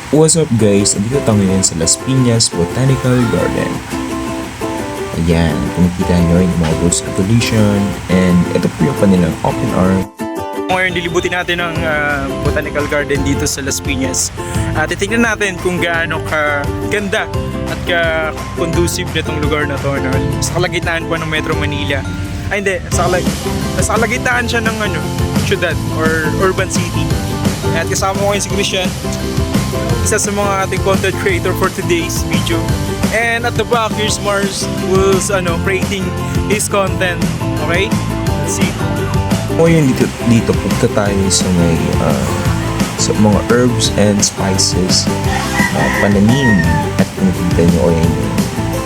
What's up guys? Andito tayo ngayon sa Las Piñas Botanical Garden. Ayan, kung nakita nyo yung mga boots collision and ito po yung kanilang open art. Ngayon lilibutin natin ang Botanical Garden dito sa Las Piñas. At titignan natin kung gaano ka-ganda at ka-conducive na itong lugar na to. No? Sa kalagitnaan po ng Metro Manila. Ay hindi, sa kalagitnaan siya ng syudad or urban city. At kasama ko ngayon si Christian, isa sa mga ating content creator for today's video. And at the back, here's Mars who's creating his content. Okay? Let's see. Ngayon dito punta tayo sa may sa mga herbs and spices na pananim at nakikita nyo o yan yung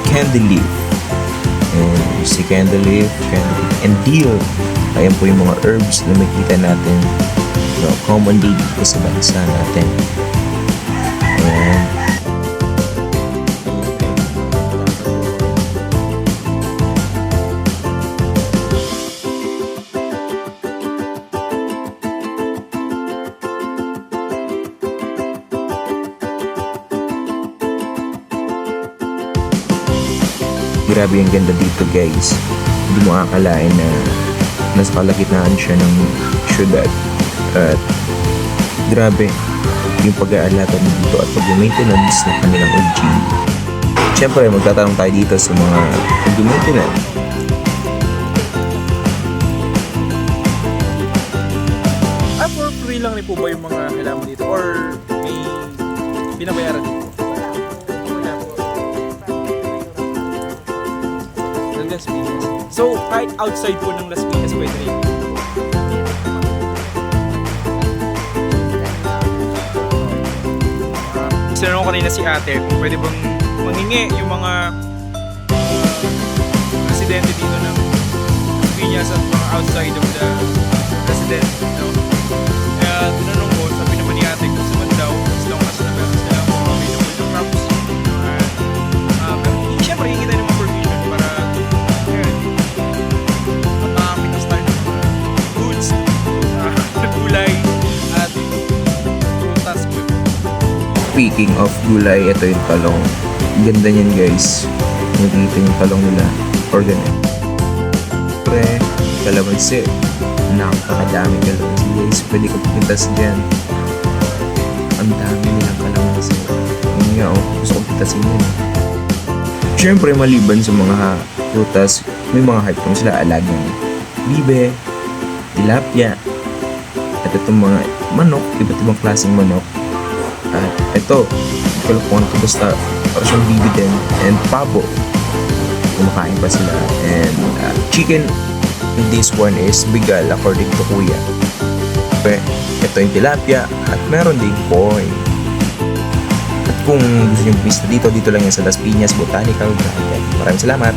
candy leaf. And si candy leaf and dill. Ayan po yung mga herbs na makikita natin commonly dito sa bansa natin. Ayan. Grabe yung ganda dito guys. Hindi mo akalain na nasa kalagitnaan siya ng syudad. At grabe yung pag-aalala dito at pag-maintenance ng kanilang OG. Siyempre magtatanong tayo dito sa mga pag-maintenance. For free lang rin po ba yung mga halaman dito? Or may binabayaran dito? Wala po. Ng Las Piñas. So, kahit outside po ng Las Piñas pwede rin. Sinanong ko kanina si ate kung pwede bang mangingi yung mga residente dito ng Las Piñas at mga outside of the resident. No? Kaya tinanong ko, sabi naman ni ate kung saan daw, as long as na meron sila mga available na crops. Pero siyempre, hingi tayo ng mga permission para makapitas tayo ng mga goods, gulay, at prutas. Speaking of gulay, ito yung talong. Ganda niyan guys. Nakikita yung talong nila. Organic. Pre, kalamansi. Napakadami kalamansi guys. Pwede ka pupuntas dyan. Ang dami nilang kalamansi. Yun nga gusto kong pitasin yun. Siyempre maliban sa mga prutas, may mga hype kung sila alagang bibe, tilapia, at itong mga manok, iba't ibang klaseng manok. At ito, kalupon ko basta para siyang bibi din and pabo. Kumakain pa sila. And chicken, this one is bigal according to kuya. Ito yung tilapia at meron din koi. At kung gusto nyo bisita dito lang yan sa Las Piñas Botanical Garden. Maraming salamat!